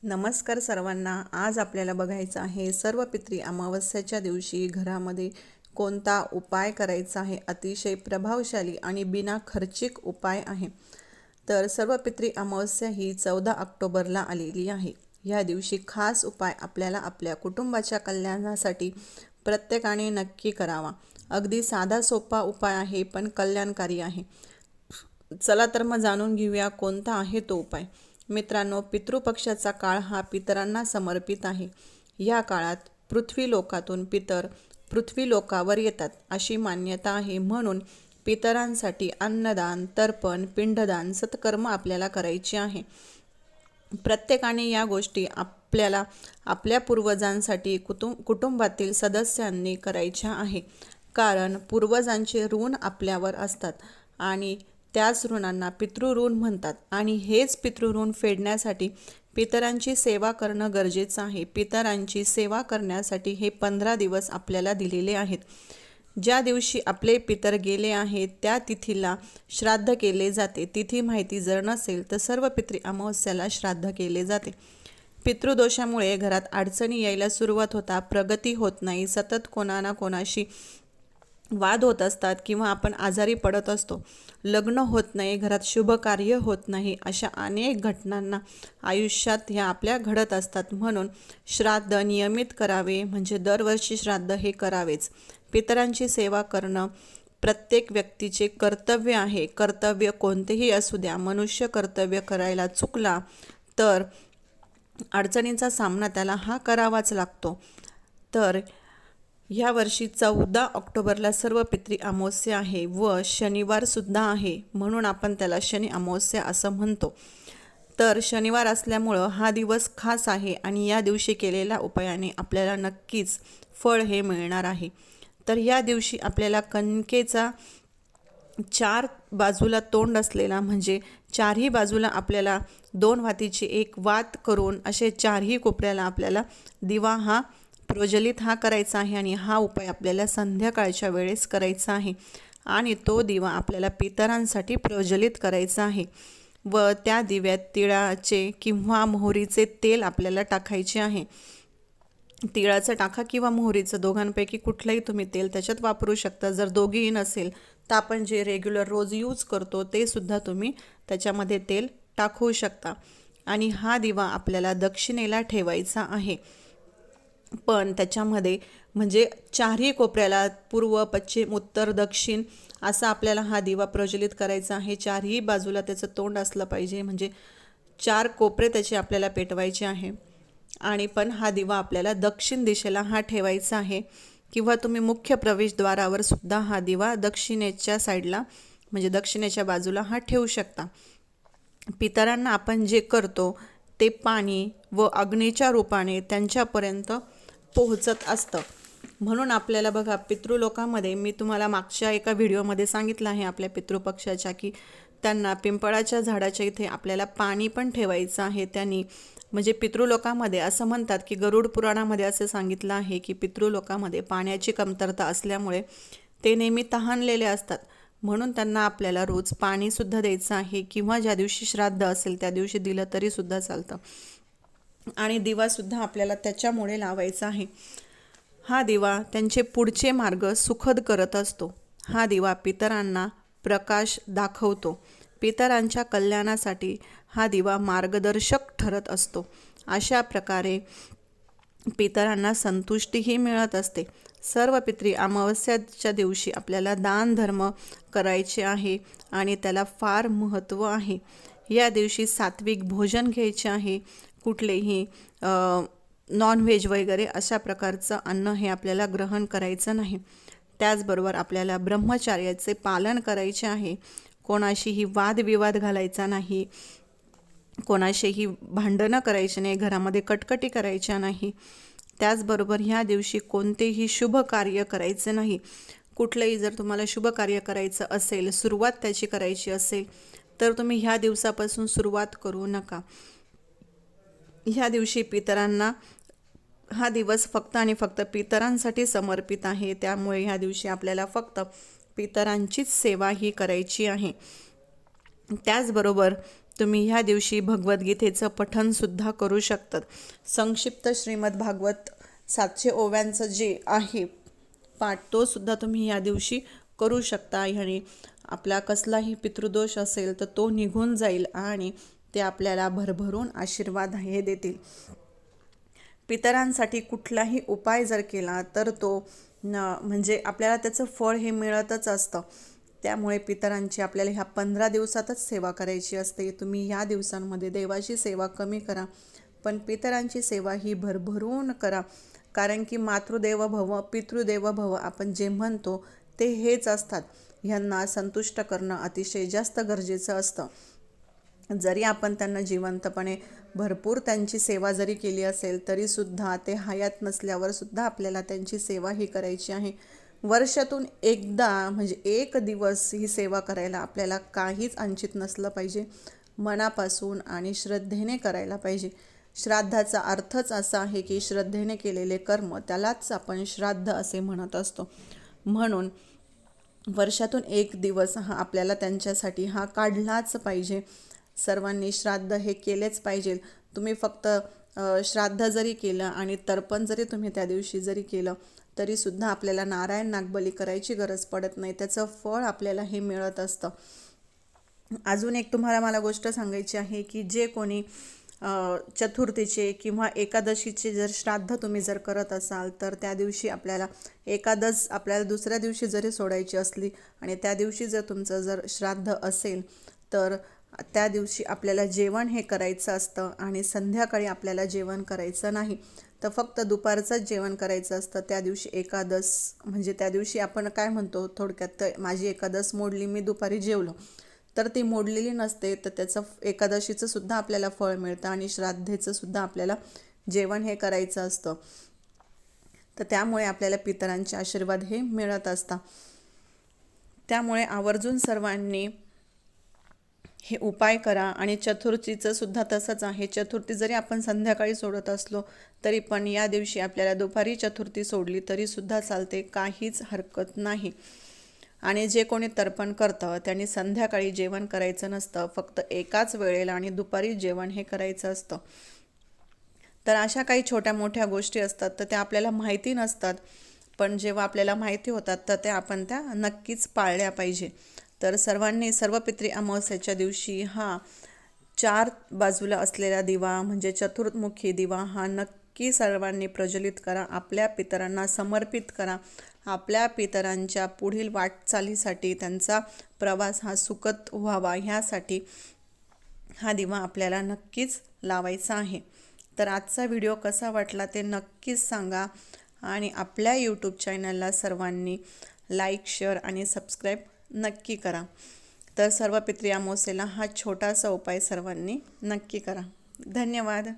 नमस्कार सर्वांना। आज आपल्याला बघायचं आहे सर्व पितरी अमावस्याच्या दिवशी घरामध्ये कोणता उपाय करायचा आहे। अतिशय प्रभावशाली आणि बिना खर्चिक उपाय आहे। तर सर्व पितरी अमावस्या ही 14 ऑक्टोबरला आलेली आहे। या दिवशी खास उपाय आपल्याला आपल्या कुटुंबाच्या कल्याणासाठी प्रत्येकाने नक्की करावा। अगदी साधा सोपा उपाय आहे पण कल्याणकारी आहे। चला तर मग जाणून घेऊया कोणता आहे तो उपाय। मित्रांनो, पितृपक्षाचा काळ हा पितरांना समर्पित आहे। या काळात पृथ्वी लोकातून पितर पृथ्वी लोकावर येतात अशी मान्यता आहे। म्हणून पितरांसाठी अन्नदान, तर्पण, पिंडदान, सत्कर्म आपल्याला करायचे आहे। प्रत्येकाने या गोष्टी आपल्याला आपल्या पूर्वजांसाठी कुटुंबातील सदस्यांनी करायच्या आहे। कारण पूर्वजांचे ऋण आपल्यावर असतात आणि त्याच ऋणांना पितृऋण म्हणतात आणि हेच पितृऋण फेडण्यासाठी पितरांची सेवा करणं गरजेचं आहे। पितरांची सेवा करण्यासाठी हे 15 दिवस आपल्याला दिलेले आहेत। ज्या दिवशी आपले पितर गेले आहेत त्या तिथीला श्राद्ध केले जाते। तिथी माहिती जर नसेल तर सर्व पितरी अमावस्याला श्राद्ध केले जाते। पितृदोषामुळे घरात अडचणी यायला सुरुवात होता, प्रगती होत नाही, सतत कोणा ना कोणाशी वाद होत असतात किंवा आपण आजारी पडत असतो, लग्न होत नाही, घरात शुभ कार्य होत नाही, अशा अनेक घटनांना आयुष्यात ह्या आपल्या घडत असतात। म्हणून श्राद्ध नियमित करावे, म्हणजे दरवर्षी श्राद्ध हे करावेच। पितरांची सेवा करणं प्रत्येक व्यक्तीचे कर्तव्य आहे। कर्तव्य कोणतेही असू द्या, मनुष्य कर्तव्य करायला चुकला तर अडचणींचा सामना त्याला हा करावाच लागतो। तर या वर्षी 14 ऑक्टोबरला सर्व पितरी अमावस्या आहे व शनिवार सुद्धा आहे, म्हणून आपण त्याला शनी अमावस्या असं म्हणतो। तर शनिवार असल्यामुळं हा दिवस खास आहे आणि या दिवशी केलेल्या उपायाने आपल्याला नक्कीच फळ हे मिळणार आहे। तर या दिवशी आपल्याला कणकेचा 4 बाजूला तोंड असलेला, म्हणजे चारही बाजूला आपल्याला 2 वातीची एक वात करून असे चारही कोपऱ्याला आपल्याला दिवा हा प्रज्वलित करायचा आहे आणि हा उपाय आपल्याला संध्याकाळच्या वेळेस करायचा आहे आणि तो दिवा आपल्याला पितरांसाठी प्रज्वलित करायचा आहे व त्या दिव्यात तिळाचे किंवा मोहरीचे तेल आपल्याला टाकायचे आहे। तिळाचं टाका किंवा मोहरीचं, दोघांपैकी कुठलंही तुम्ही तेल त्याच्यात वापरू शकता। जर दोघेही नसेल तर आपण जे रेग्युलर रोज यूज करतो ते सुद्धा तुम्ही त्याच्यामध्ये तेल टाकू शकता आणि हा दिवा आपल्याला दक्षिणेला ठेवायचा आहे। पण त्याच्यामध्ये म्हणजे चारही कोपऱ्याला पूर्व, पश्चिम, उत्तर, दक्षिण असा आपल्याला हा दिवा प्रज्वलित करायचा आहे। चारही बाजूला त्याचं तोंड असलं पाहिजे, म्हणजे 4 कोपरे त्याचे आपल्याला पेटवायचे आहे आणि पण हा दिवा आपल्याला दक्षिण दिशेला हा ठेवायचा आहे किंवा तुम्ही मुख्य प्रवेशद्वारावर सुद्धा हा दिवा दक्षिणेच्या साईडला, म्हणजे दक्षिणेच्या बाजूला हा ठेवू शकता। पितरांना आपण जे करतो ते पाणी व अग्नीच्या रूपाने त्यांच्यापर्यंत पोहोचत असतं। म्हणून आपल्याला बघा, पितृलोकामध्ये मी तुम्हाला मागच्या एका व्हिडिओमध्ये सांगितलं आहे आपल्या पितृपक्षाच्या, की त्यांना पिंपळाच्या झाडाच्या इथे आपल्याला पाणी पण ठेवायचं आहे। त्यांनी म्हणजे पितृलोकामध्ये असं म्हणतात की गरुड पुराणामध्ये असं सांगितलं आहे की पितृलोकामध्ये पाण्याची कमतरता असल्यामुळे ते नेहमी तहानलेले असतात, म्हणून त्यांना आपल्याला रोज पाणीसुद्धा द्यायचं आहे किंवा ज्या दिवशी श्राद्ध असेल त्या दिवशी दिलं तरी सुद्धा चालतं आणि दिवासुद्धा आपल्याला त्याच्यामुळे लावायचा आहे। हा दिवा त्यांचे पुढचे मार्ग सुखद करत असतो। हा दिवा पितरांना प्रकाश दाखवतो। पितरांच्या कल्याणासाठी हा दिवा मार्गदर्शक ठरत असतो। अशा प्रकारे पितरांना संतुष्टीही मिळत असते। सर्व पितरी अमावस्याच्या दिवशी आपल्याला दान धर्म करायचे आहे आणि त्याला फार महत्त्व आहे। या दिवशी सात्विक भोजन घ्यायचे आहे, कुठलेही नॉनव्हेज वगैरे अशा प्रकारचं अन्न हे आपल्याला ग्रहण करायचं नाही। त्याचबरोबर आपल्याला ब्रह्मचार्याचे पालन करायचे आहे। कोणाशीही वादविवाद घालायचा नाही, कोणाशीही भांडणं करायची नाही, घरामध्ये कटकटी करायच्या नाही। त्याचबरोबर ह्या दिवशी कोणतेही शुभ कार्य करायचं नाही। कुठलंही जर तुम्हाला शुभ कार्य करायचं असेल, सुरुवात त्याची करायची असेल तर तुम्ही ह्या दिवसापासून सुरुवात करू नका। ह्या दिवशी पितरांना, हा दिवस फक्त आणि फक्त पितरांसाठी समर्पित आहे, त्यामुळे ह्या दिवशी आपल्याला फक्त पितरांचीच सेवा ही करायची आहे। त्याचबरोबर तुम्ही ह्या दिवशी भगवद्गीतेचं पठणसुद्धा करू शकतात. संक्षिप्त श्रीमद भागवत 700 ओव्यांचं जे आहे पाठ, तो सुद्धा तुम्ही या दिवशी करू शकता. ह्याने आपला कसलाही पितृदोष असेल तर तो निघून जाईल आणि ते आपल्याला भरभरून आशीर्वाद हे देतील. पितरांसाठी कुठलाही उपाय जर केला तर तो म्हणजे आपल्याला त्याचं फळ हे मिळतच असतं. त्यामुळे पितरांची आपल्याला ह्या 15 दिवसातच सेवा करायची असते. तुम्ही ह्या दिवसांमध्ये देवाची सेवा कमी करा, पण पितरांची सेवा ही भरभरून करा. कारण की मातृदेव भव पितृदेव भव आपण जे म्हणतो ते हेच असतात. ह्यांना संतुष्ट करणं अतिशय जास्त गरजेचं असतं. जरी आपण त्यांना जिवंतपणे भरपूर त्यांची सेवा जरी केली असेल तरीसुद्धा ते हयात नसल्यावर सुद्धा आपल्याला त्यांची सेवा ही करायची आहे. वर्षातून एकदा म्हणजे एक दिवस ही सेवा करायला आपल्याला काहीच अंचित नसलं पाहिजे. मनापासून आणि श्रद्धेने करायला पाहिजे. श्राद्धाचा अर्थच असा आहे की श्रद्धेने केलेले कर्म त्यालाच आपण श्राद्ध असे म्हणत असतो. म्हणून वर्षातून एक दिवस हा आपल्याला त्यांच्यासाठी हा काढलाच पाहिजे. सर्वांनी श्राद्ध हे केलेच पाहिजे. तुम्ही फक्त श्राद्ध जरी केलं आणि तर्पण जरी तुम्ही त्या दिवशी जरी केलं तरीसुद्धा आपल्याला नारायण नागबली करायची गरज पडत नाही. त्याचं फळ आपल्याला हे मिळत असतं. अजून एक तुम्हाला मला गोष्ट सांगायची आहे की जे कोणी चतुर्थीचे किंवा एकादशीचे जर श्राद्ध तुम्ही जर करत असाल तर त्या दिवशी आपल्याला एकादश आपल्याला दुसऱ्या दिवशी जरी सोडायची असली आणि त्या दिवशी जर तुमचं जर श्राद्ध असेल तर त्या दिवशी आपल्याला जेवण हे करायचं असतं आणि संध्याकाळी आपल्याला जेवण करायचं नाही, तर फक्त दुपारचंच जेवण करायचं असतं. त्या दिवशी एकादश म्हणजे त्या दिवशी आपण काय म्हणतो थोडक्यात, माझी एकादश मोडली, मी दुपारी जेवलो, तर ती मोडलेली नसते. तर त्याचं एकादशीचं सुद्धा आपल्याला फळ मिळतं आणि श्राद्धेचं सुद्धा आपल्याला जेवण हे करायचं असतं. तर त्यामुळे आपल्याला पितरांचे आशीर्वाद हे मिळत असतात. त्यामुळे आवर्जून सर्वांनी हे उपाय करा. आणि चतुर्थीचं सुद्धा तसंच आहे. चतुर्थी जरी आपण संध्याकाळी सोडत असलो तरी पण या दिवशी आपल्याला दुपारी चतुर्थी सोडली तरीसुद्धा चालते, काहीच हरकत नाही. आणि जे कोणी तर्पण करतं त्यांनी संध्याकाळी जेवण करायचं नसतं, फक्त एकाच वेळेला आणि दुपारी जेवण हे करायचं असतं. तर अशा काही छोट्या मोठ्या गोष्टी असतात तर त्या आपल्याला माहिती नसतात, पण जेव्हा आपल्याला माहिती होतात तर त्या आपण त्या नक्कीच पाळल्या पाहिजे. तर सर्वांनी सर्व पितृ अमावस्येच्या दिवशी हा 4 बाजूला असलेला दिवा म्हणजे चतुर्मुखी दिवा हा नक्की सर्वांनी प्रज्वलित करा. आपल्या पितरांना समर्पित करा. आपल्या पितरांच्या पुढील वाटचालीसाठी त्यांचा प्रवास हा सुखद व्हावा ह्यासाठी हा दिवा आपल्याला नक्कीच लावायचा आहे. तर आजचा व्हिडिओ कसा वाटला ते नक्कीच सांगा आणि आपल्या यूट्यूब चॅनलला सर्वांनी लाईक, शेअर आणि सबस्क्राईब नक्की करा. तर सर्व पितृ अमावस्येला हा छोटासा उपाय सर्वांनी नक्की करा. धन्यवाद.